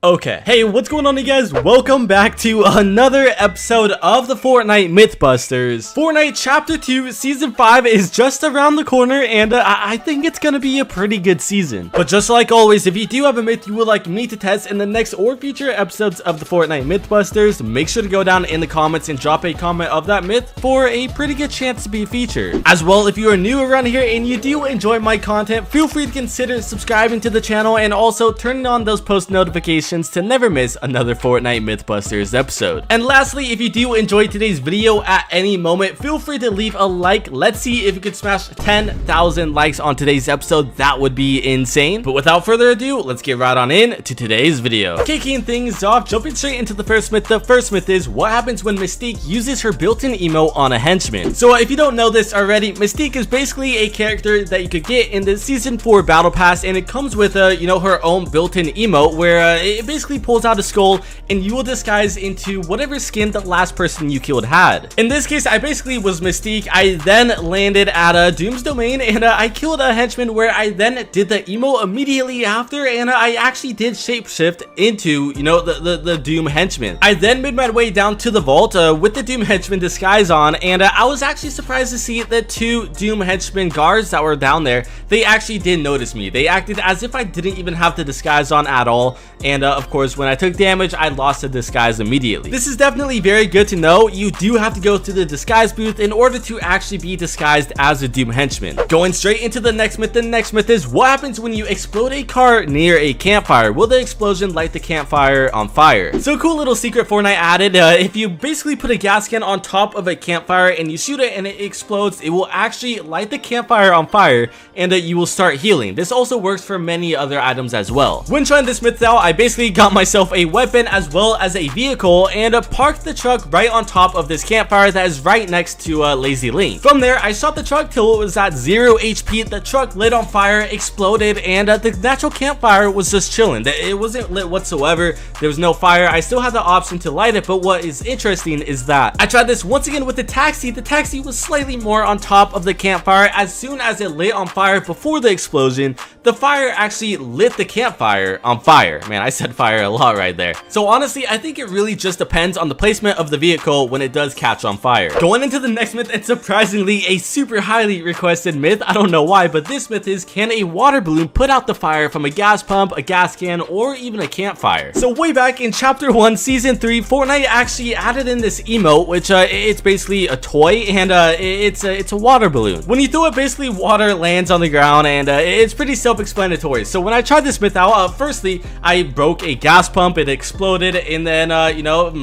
Okay, hey, what's going on, you guys? Welcome back to another episode of the Fortnite Mythbusters. Fortnite Chapter 2 Season 5 is just around the corner, and I think it's gonna be a pretty good season. But just like always, if you do have a myth you would like me to test in the next or future episodes of the Fortnite Mythbusters, make sure to go down in the comments and drop a comment of that myth for a pretty good chance to be featured. As well, if you are new around here and you do enjoy my content, feel free to consider subscribing to the channel and also turning on those post notifications to never miss another Fortnite Mythbusters episode. And lastly, if you do enjoy today's video at any moment, feel free to leave a like. Let's see if we could smash 10,000 likes on today's episode. That would be insane. But without further ado, let's get right on in to today's video. Kicking things off, jumping straight into the first myth. The first myth is what happens when Mystique uses her built-in emote on a henchman. So if you don't know this already, Mystique is basically a character that you could get in the Season 4 Battle Pass, and it comes with her own built-in emote where it basically pulls out a skull and you will disguise into whatever skin the last person you killed had. In this case, I basically was Mystique. I then landed at Doom's domain and I killed a henchman where I then did the emote immediately after, and I actually did shapeshift into the Doom henchman. I then made my way down to the vault with the Doom henchman disguise on, and I was actually surprised to see the two Doom henchman guards that were down there. They actually did notice me. They acted as if I didn't even have the disguise on at all, and of course when I took damage I lost the disguise immediately. This is definitely very good to know. You do have to go to the disguise booth in order to actually be disguised as a Doom henchman. Going straight into the next myth. The next myth is what happens when you explode a car near a campfire. Will the explosion light the campfire on fire? So cool little secret Fortnite added. If you basically put a gas can on top of a campfire and you shoot it and it explodes, it will actually light the campfire on fire, and you will start healing. This also works for many other items as well. When trying this myth out, I basically got myself a weapon as well as a vehicle and parked the truck right on top of this campfire that is right next to Lazy Link. From there, I shot the truck till it was at 0 HP. The truck lit on fire, exploded, and the natural campfire was just chilling. It wasn't lit whatsoever. There was no fire. I still had the option to light it, but what is interesting is that I tried this once again with the taxi. The taxi was slightly more on top of the campfire. As soon as it lit on fire before the explosion, the fire actually lit the campfire on fire. Man, I said fire a lot right there. So honestly, I think it really just depends on the placement of the vehicle when it does catch on fire. Going into the next myth, and surprisingly a super highly requested myth. I don't know why, but this myth is, can a water balloon put out the fire from a gas pump, a gas can, or even a campfire? So way back in Chapter 1 Season 3, Fortnite actually added in this emote, which it's basically a toy, and it's a water balloon. When you throw it, basically water lands on the ground, and it's pretty self-explanatory. So when I tried this myth out, firstly I broke a gas pump, it exploded, and then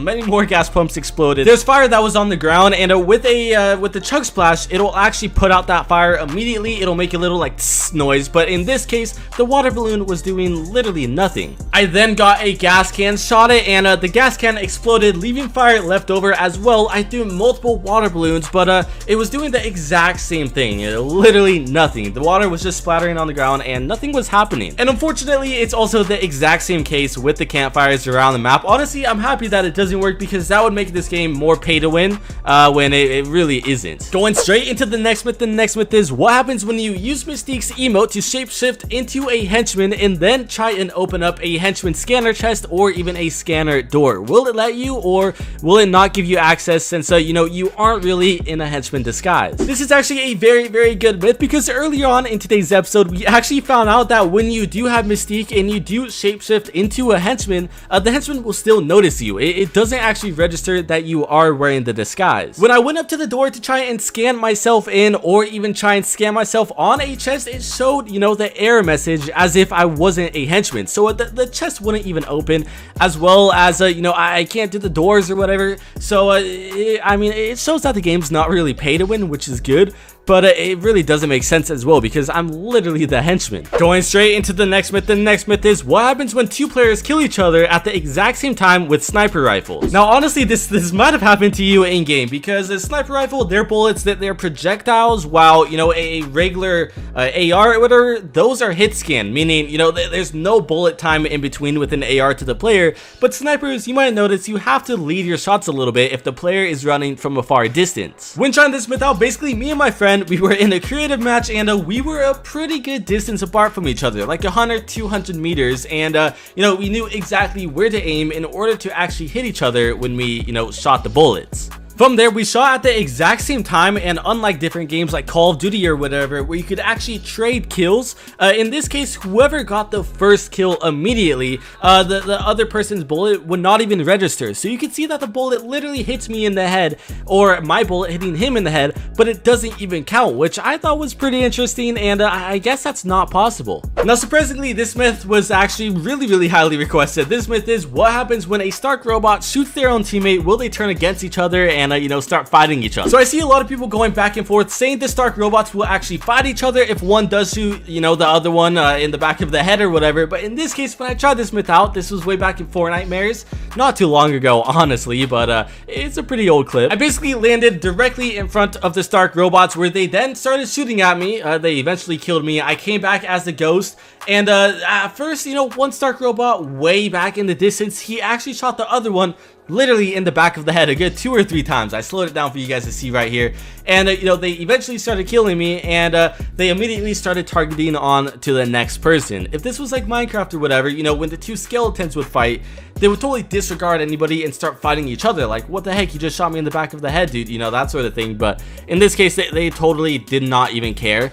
many more gas pumps exploded. There's fire that was on the ground, and with the chug splash, it'll actually put out that fire immediately. It'll make a little like tss noise, but in this case the water balloon was doing literally nothing. I then got a gas can, shot it, and the gas can exploded, leaving fire left over as well. I threw multiple water balloons, but it was doing the exact same thing. Literally nothing. The water was just splattering on the ground and nothing was happening. And unfortunately, it's also the exact same case with the campfires around the map. Honestly, I'm happy that it doesn't work because that would make this game more pay to win when it really isn't. Going straight into the next myth. The next myth is what happens when you use Mystique's emote to shapeshift into a henchman and then try and open up a henchman scanner chest or even a scanner door. Will it let you, or will it not give you access since you aren't really in a henchman disguise? This is actually a very good myth because earlier on in today's episode we actually found out that when you do have Mystique and you do shapeshift into a henchman, the henchman will still notice you. It doesn't actually register that you are wearing the disguise. When I went up to the door to try and scan myself in or even try and scan myself on a chest, it showed the error message as if I wasn't a henchman, so the chest wouldn't even open, as well as I can't do the doors or whatever. So it shows that the game's not really pay to win, which is good. But it really doesn't make sense as well because I'm literally the henchman. Going straight into the next myth. The next myth is what happens when two players kill each other at the exact same time with sniper rifles. Now honestly, this might have happened to you in game because a sniper rifle, their bullets, that they're projectiles, while a regular AR or whatever, those are hit scan, meaning there's no bullet time in between with an AR to the player. But snipers, you might notice you have to lead your shots a little bit if the player is running from a far distance. When trying this myth out, basically me and my friend friend, we were in a creative match, and we were a pretty good distance apart from each other, like 100-200 meters, and you know, we knew exactly where to aim in order to actually hit each other when we, you know, shot the bullets. From there, we shot at the exact same time, and unlike different games like Call of Duty or whatever, where you could actually trade kills, in this case, whoever got the first kill immediately, the other person's bullet would not even register. So you can see that the bullet literally hits me in the head, or my bullet hitting him in the head, but it doesn't even count, which I thought was pretty interesting, and I guess that's not possible. Now, surprisingly, this myth was actually really highly requested. This myth is, what happens when a Stark robot shoots their own teammate? Will they turn against each other and you know, start fighting each other? So I see a lot of people going back and forth saying the Stark robots will actually fight each other if one does shoot, you know, the other one in the back of the head or whatever. But in this case, when I tried this myth out, this was way back in Fortnite Mythbusters, not too long ago, honestly, but it's a pretty old clip. I basically landed directly in front of the Stark robots, where they then started shooting at me. They eventually killed me. I came back as the ghost, and at first, you know, one Stark robot way back in the distance, he actually shot the other one literally in the back of the head a good 2 or 3 times. I slowed it down for you guys to see right here. And you know, they eventually started killing me, and they immediately started targeting on to the next person. If this was like Minecraft or whatever, you know, when the 2 skeletons would fight, they would totally disregard anybody and start fighting each other. Like, what the heck, you just shot me in the back of the head, dude, you know, that sort of thing. But in this case, they totally did not even care,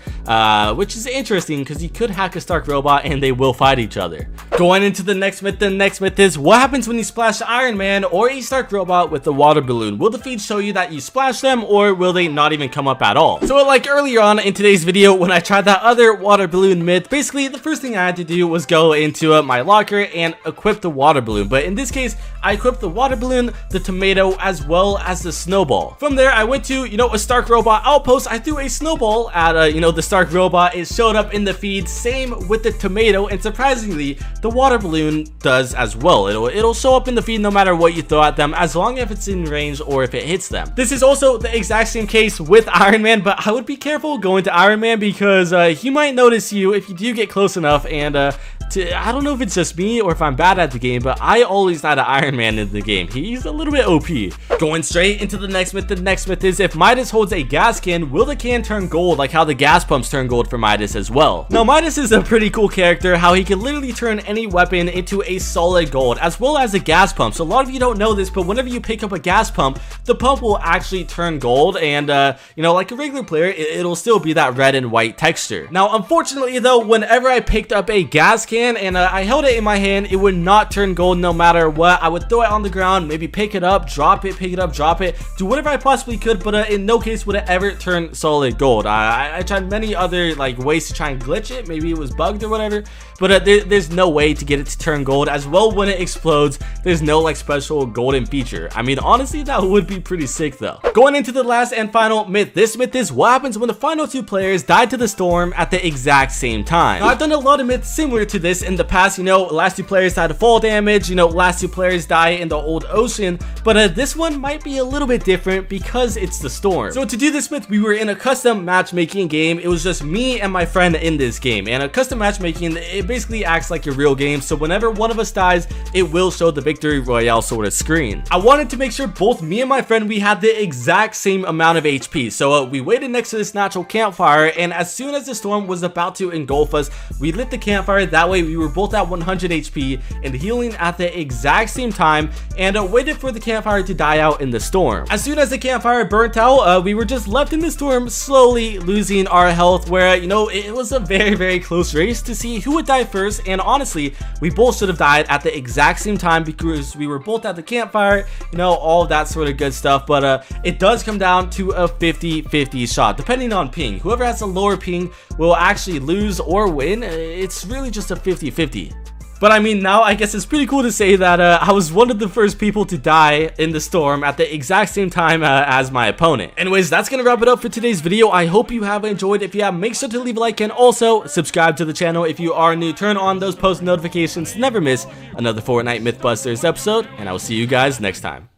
which is interesting, because you could hack a Stark robot and they will fight each other. Going into the next myth is, what happens when you splash Iron Man or a Stark robot with a water balloon? Will the feed show you that you splash them, or will they not even come up at all? So like earlier on in today's video, when I tried that other water balloon myth, basically the first thing I had to do was go into my locker and equip the water balloon. But in this case, I equipped the water balloon, the tomato, as well as the snowball. From there, I went to, you know, a Stark robot outpost. I threw a snowball at you know, the Stark robot. It showed up in the feed, same with the tomato, and surprisingly, the water balloon does as well. It'll show up in the feed no matter what you throw at them, as long as it's in range or if it hits them. This is also the exact same case with Iron Man, but I would be careful going to Iron Man, because he might notice you if you do get close enough. And I don't know if it's just me or if I'm bad at the game, but I always had an Iron Man in the game. He's a little bit OP. Going straight into the next myth. The next myth is, if Midas holds a gas can, will the can turn gold, like how the gas pumps turn gold for Midas as well? Now, Midas is a pretty cool character, how he can literally turn any weapon into a solid gold, as well as a gas pump. So a lot of you don't know this, but whenever you pick up a gas pump, the pump will actually turn gold, and you know, like a regular player, it'll still be that red and white texture. Now, unfortunately though, whenever I picked up a gas can and I held it in my hand, it would not turn gold no matter what. I would throw it on the ground, maybe pick it up, drop it, pick it up, drop it, do whatever I possibly could, but in no case would it ever turn solid gold. I tried many other like ways to try and glitch it, maybe it was bugged or whatever, but there's no way to get it to turn gold. As well, when it explodes, there's no like special golden feature. I mean, honestly, that would be pretty sick though. Going into the last and final myth. This myth is, what happens when the final 2 players die to the storm at the exact same time? Now, I've done a lot of myths similar to this in the past. You know, last 2 players die to fall damage, you know, last 2 players die in the old ocean, but this one might be a little bit different because it's the storm. So to do this myth, we were in a custom matchmaking game. It was just me and my friend in this game, and a custom matchmaking, it basically acts like a real game. So whenever one of us dies, it will show the victory royale sort of screen. I wanted to make sure both me and my friend, we had the exact same amount of HP. So we waited next to this natural campfire, and as soon as the storm was about to engulf us, we lit the campfire. That way we were both at 100 HP and healing at the exact same time, and waited for the campfire to die out in the storm. As soon as the campfire burnt out, we were just left in the storm, slowly losing our health, where, you know, it was a very close race to see who would die first. And honestly, we both should have died at the exact same time, because we were both at the campfire, you know, all of that sort of good stuff. But it does come down to a 50-50 shot, depending on ping. Whoever has a lower ping will actually lose or win. It's really just a 50-50. But I mean, now I guess it's pretty cool to say that I was one of the first people to die in the storm at the exact same time as my opponent. Anyways, that's gonna wrap it up for today's video. I hope you have enjoyed. If you have, make sure to leave a like, and also subscribe to the channel if you are new. Turn on those post notifications to never miss another Fortnite Mythbusters episode, and I will see you guys next time.